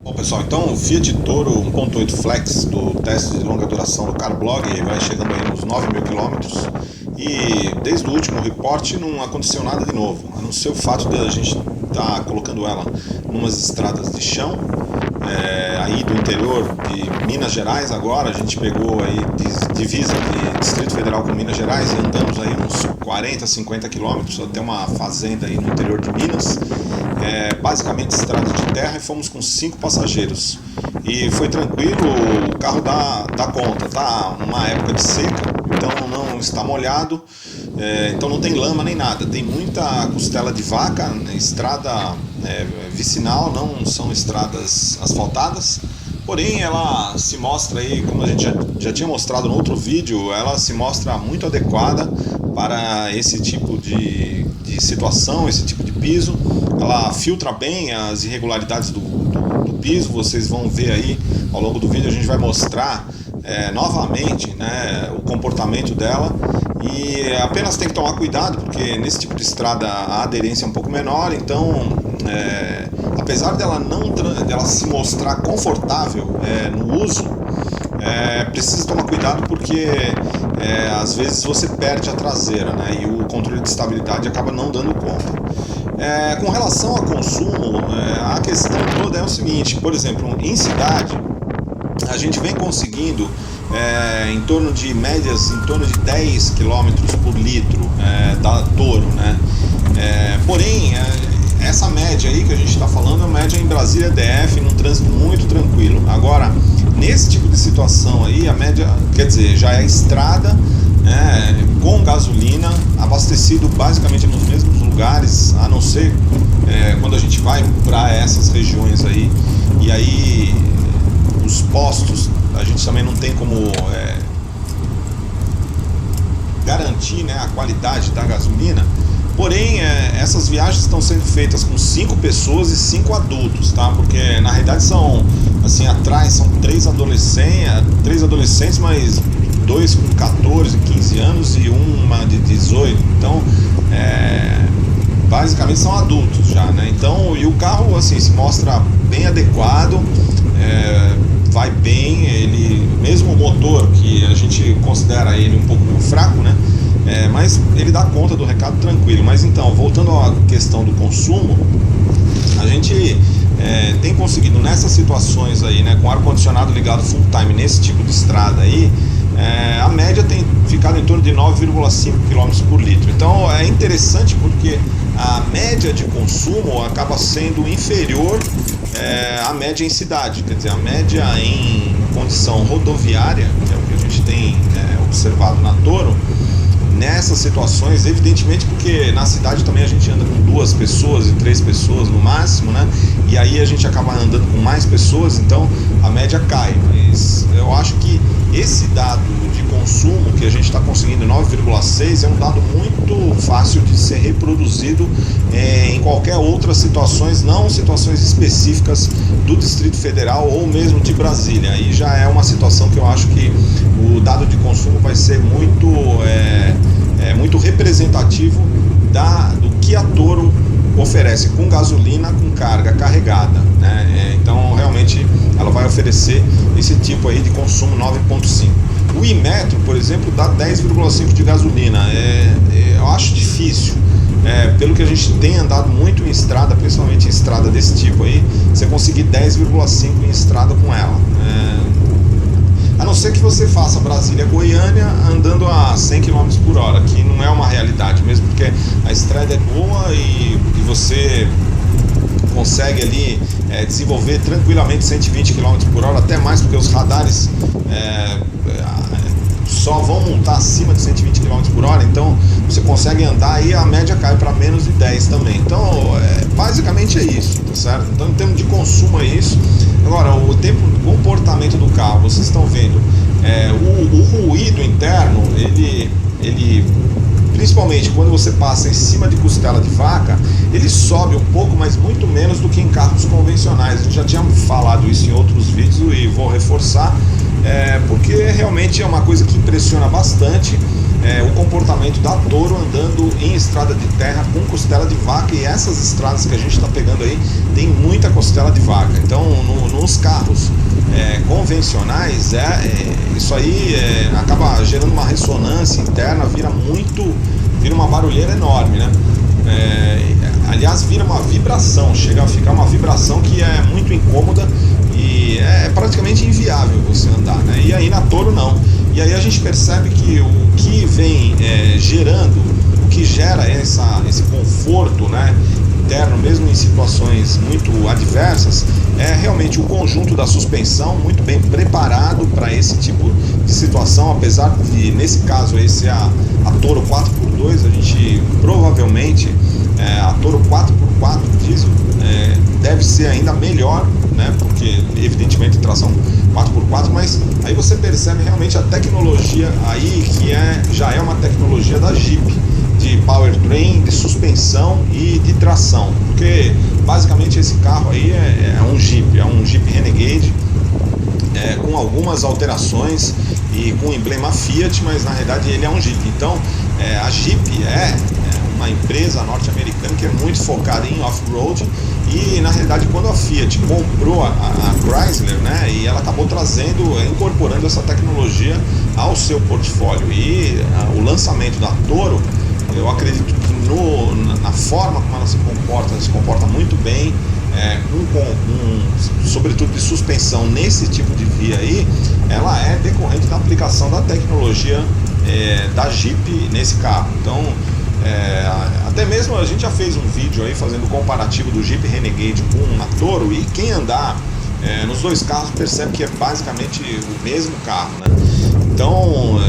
Bom pessoal, então o Fiat Toro 1.8 Flex do teste de longa duração do Carblog vai chegando aí nos 9.000 quilômetros e desde o último reporte não aconteceu nada de novo, a não ser o fato de a gente estar colocando ela numas estradas de chão, aí do interior de Minas Gerais. Agora a gente pegou aí divisa de Distrito Federal com Minas Gerais e andamos aí uns 40, 50 quilômetros até uma fazenda aí no interior de Minas. Basicamente estrada de terra, e fomos com 5 passageiros e foi tranquilo, o carro dá conta, tá numa época de seca, então não está molhado, então não tem lama nem nada, tem muita costela de vaca, estrada vicinal, não são estradas asfaltadas, porém ela se mostra aí, como a gente já tinha mostrado no outro vídeo, ela se mostra muito adequada para esse tipo de situação, esse tipo de piso. Ela filtra bem as irregularidades do piso, vocês vão ver aí ao longo do vídeo, a gente vai mostrar novamente, né, o comportamento dela, e apenas tem que tomar cuidado porque nesse tipo de estrada a aderência é um pouco menor, então apesar dela se mostrar confortável no uso, precisa tomar cuidado porque às vezes você perde a traseira, né, e o controle de estabilidade acaba não dando conta. Com relação ao consumo, a questão toda é o seguinte: por exemplo, em cidade a gente vem conseguindo em torno de médias, em torno de 10 km por litro da Toro, né? Porém, essa média aí que a gente está falando é média em Brasília DF, num trânsito muito tranquilo. Agora, nesse tipo de situação aí, a média, quer dizer, já é estrada, com gasolina, abastecido basicamente nos mesmos lugares, a não ser quando a gente vai para essas regiões aí, e aí os postos a gente também não tem como garantir, né, a qualidade da gasolina. Porém, essas viagens estão sendo feitas com 5 pessoas e 5 adultos, tá? Porque na realidade são, assim, atrás são 3 adolescentes, mas 2 com 14, 15 anos e uma de 18. Então, basicamente são adultos já, né? Então, e o carro, assim, se mostra bem adequado, vai bem, ele, mesmo o motor, que a gente considera ele um pouco fraco, né? Mas ele dá conta do recado tranquilo. Mas então, voltando à questão do consumo, a gente tem conseguido nessas situações aí, né, com ar-condicionado ligado full time nesse tipo de estrada aí, a média tem ficado em torno de 9,5 km por litro. Então é interessante porque a média de consumo acaba sendo inferior à média em cidade, quer dizer, a média em condição rodoviária, que é o que a gente tem observado na Toro, nessas situações, evidentemente porque na cidade também a gente anda com 2 pessoas e 3 pessoas no máximo, né? E aí a gente acaba andando com mais pessoas, então a média cai. Mas eu acho que esse dado de consumo que a gente está conseguindo, 9,6, é um dado muito fácil de ser reproduzido em qualquer outras situações, não situações específicas do Distrito Federal ou mesmo de Brasília. Aí já é uma situação que eu acho que o dado de consumo vai ser muito representativo do que a Toro oferece com gasolina, com carga carregada, né? Então realmente ela vai oferecer esse tipo aí de consumo 9,5. O Imetro, por exemplo, dá 10,5 de gasolina. Eu acho difícil, pelo que a gente tem andado muito em estrada, principalmente em estrada desse tipo aí, você conseguir 10,5 em estrada com ela. A não ser que você faça Brasília-Goiânia andando a 100 km por hora, que não é uma realidade, mesmo porque a estrada é boa e você consegue ali desenvolver tranquilamente 120 km por hora, até mais, porque os radares só vão montar acima de 120 km por hora, então você consegue andar e a média cai para menos de 10 também. Então, basicamente é isso, tá certo? Então, em termos de consumo é isso. Agora, o comportamento do carro, vocês estão vendo, o ruído interno, ele principalmente quando você passa em cima de costela de vaca, ele sobe um pouco, mas muito menos do que em carros convencionais. A gente já tinha falado isso em outros vídeos e vou reforçar, porque realmente é uma coisa que impressiona bastante. O comportamento da Toro andando em estrada de terra com costela de vaca, e essas estradas que a gente está pegando aí tem muita costela de vaca. Então no convencionais, isso aí acaba gerando uma ressonância interna, vira uma barulheira enorme, né? Aliás, vira uma vibração, chega a ficar uma vibração que é muito incômoda e é praticamente inviável você andar, né? E aí na Toro não. E aí a gente percebe que o que vem gerando, o que gera esse conforto, né, interno, mesmo em situações muito adversas, é realmente o conjunto da suspensão muito bem preparado para esse tipo de situação, apesar de, nesse caso, esse é a Toro 4x2, a gente provavelmente, a Toro 4x4 diesel deve ser ainda melhor, né, porque evidentemente tração 4x4, mas aí você percebe realmente a tecnologia aí, que já é uma tecnologia da Jeep, de powertrain, de suspensão e de tração, porque basicamente esse carro aí é um Jeep Renegade, com algumas alterações e com emblema Fiat, mas na realidade ele é um Jeep. Então a Jeep é uma empresa norte-americana que é muito focada em off-road, e na realidade quando a Fiat comprou a Chrysler, né, e ela acabou incorporando essa tecnologia ao seu portfólio, e o lançamento da Toro, eu acredito que na forma como ela se comporta muito bem, sobretudo de suspensão nesse tipo de via aí, ela é decorrente da aplicação da tecnologia da Jeep nesse carro. Então, até mesmo a gente já fez um vídeo aí fazendo o comparativo do Jeep Renegade com a Toro, e quem andar nos dois carros percebe que é basicamente o mesmo carro, né? Então,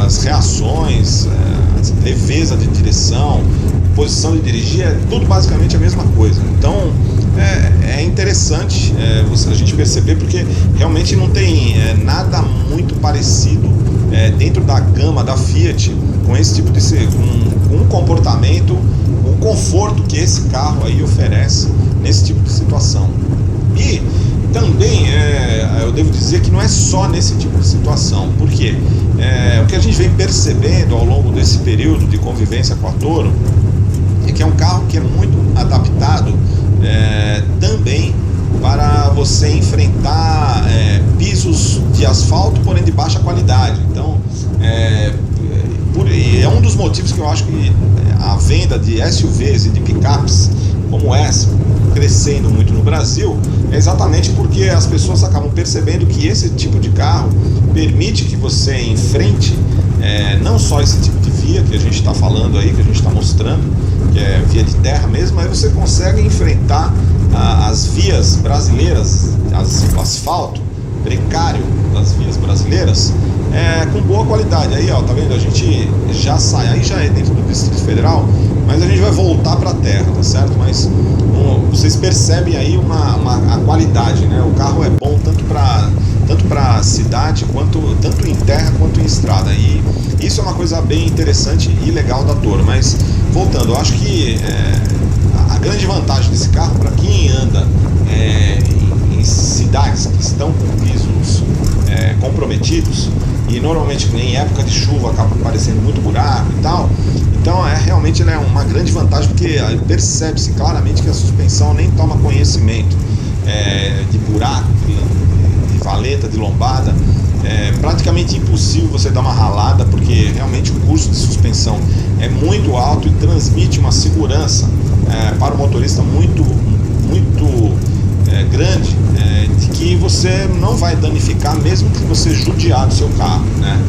as reações, a leveza de direção, posição de dirigir, é tudo basicamente a mesma coisa. Então é interessante a gente perceber, porque realmente não tem nada muito parecido dentro da gama da Fiat com esse tipo de com um comportamento, um conforto que esse carro aí oferece nesse tipo de situação. E também eu devo dizer que não é só nesse tipo de situação, porque o que a gente vem percebendo ao longo desse período de convivência com a Toro é que é um carro que é muito adaptado também para você enfrentar pisos de asfalto, porém de baixa qualidade. Então é um dos motivos que eu acho que a venda de SUVs e de picapes como essa crescendo muito no Brasil, é exatamente porque as pessoas acabam percebendo que esse tipo de carro permite que você enfrente não só esse tipo de via que a gente está falando aí, que a gente está mostrando, que é via de terra mesmo, mas você consegue enfrentar as vias brasileiras, o asfalto precário das vias brasileiras, com boa qualidade. Aí, ó, tá vendo? A gente já sai, aí já é dentro do Distrito Federal, mas a gente vai voltar para a terra, tá certo? Mas vocês percebem aí a qualidade, né? O carro é bom tanto para cidade, tanto em terra quanto em estrada. E isso é uma coisa bem interessante e legal da Toro. Mas voltando, eu acho que a grande vantagem desse carro para quem anda em cidades que estão com pisos comprometidos, e normalmente em época de chuva acaba aparecendo muito buraco e tal, então realmente ela é uma grande vantagem, porque percebe-se claramente que a suspensão nem toma conhecimento de buraco, de valeta, de lombada. É praticamente impossível você dar uma ralada, porque realmente o custo de suspensão é muito alto e transmite uma segurança para o motorista muito grande, de que você não vai danificar, mesmo que você judiar do seu carro, né?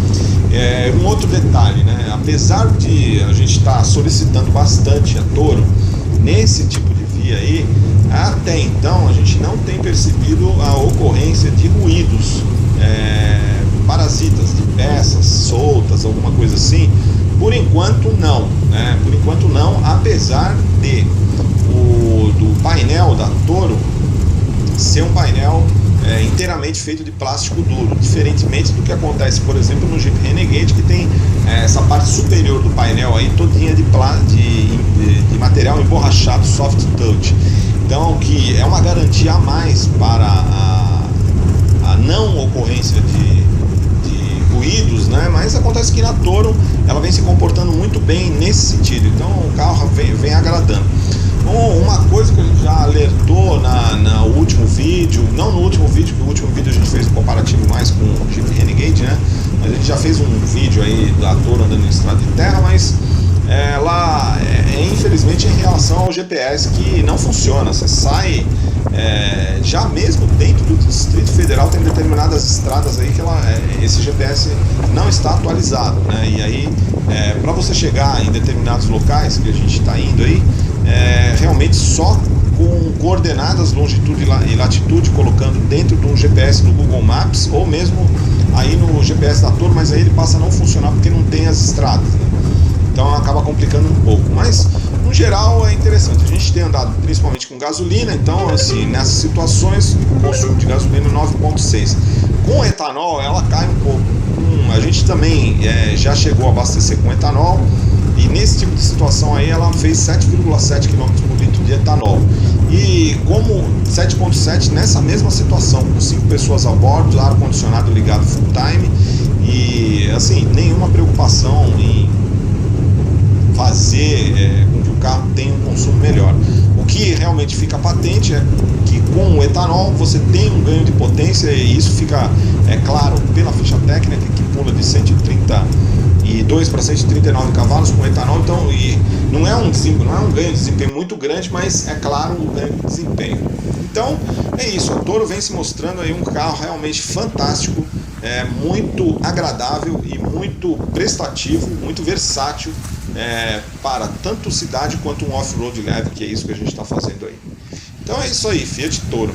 Um outro detalhe, né? Apesar de a gente estar solicitando bastante a Toro nesse tipo de via aí, até então a gente não tem percebido a ocorrência de ruídos parasitas, de peças soltas, alguma coisa assim. Por enquanto não, né? Por enquanto não, apesar do painel da Toro ser um painel inteiramente feito de plástico duro, diferentemente do que acontece, por exemplo, no Jeep Renegade, que tem essa parte superior do painel aí todinha de material emborrachado soft touch. Então, que é uma garantia a mais para a não ocorrência de ruídos, né? Mas acontece que na Toro ela vem se comportando muito bem nesse sentido, então o carro vem agradando. Uma coisa que a gente já alertou no último vídeo, não no último vídeo, porque o último vídeo a gente fez já fez um vídeo aí da Toro andando em estrada de terra, mas ela infelizmente em relação ao GPS que não funciona. Você sai já mesmo dentro do Distrito Federal, tem determinadas estradas aí que esse GPS não está atualizado, né? E aí para você chegar em determinados locais que a gente está indo aí, realmente só com coordenadas, longitude e latitude, colocando dentro de um GPS do Google Maps ou mesmo aí no GPS da Toro, mas aí ele passa a não funcionar porque não tem as estradas, né? Então acaba complicando um pouco, mas no geral é interessante. A gente tem andado principalmente com gasolina, então assim, nessas situações o consumo de gasolina é 9,6. Com etanol ela cai um pouco. A gente também já chegou a abastecer com etanol, e nesse tipo de situação aí ela fez 7,7 km por litro de etanol. E como 7,7 nessa mesma situação, com 5 pessoas a bordo, ar-condicionado ligado full time, e assim, nenhuma preocupação em fazer com que o carro tenha um consumo melhor. O que realmente fica patente é que com o etanol você tem um ganho de potência, e isso fica claro pela ficha técnica, que pula de 132 para 139 cavalos com etanol. Então, e não é um ganho de desempenho muito grande, mas é claro o ganho de desempenho. Então é isso, a Toro vem se mostrando aí um carro realmente fantástico, muito agradável e muito prestativo, muito versátil, para tanto cidade quanto um off-road leve, que é isso que a gente está fazendo aí. Então é isso aí, Fiat Toro.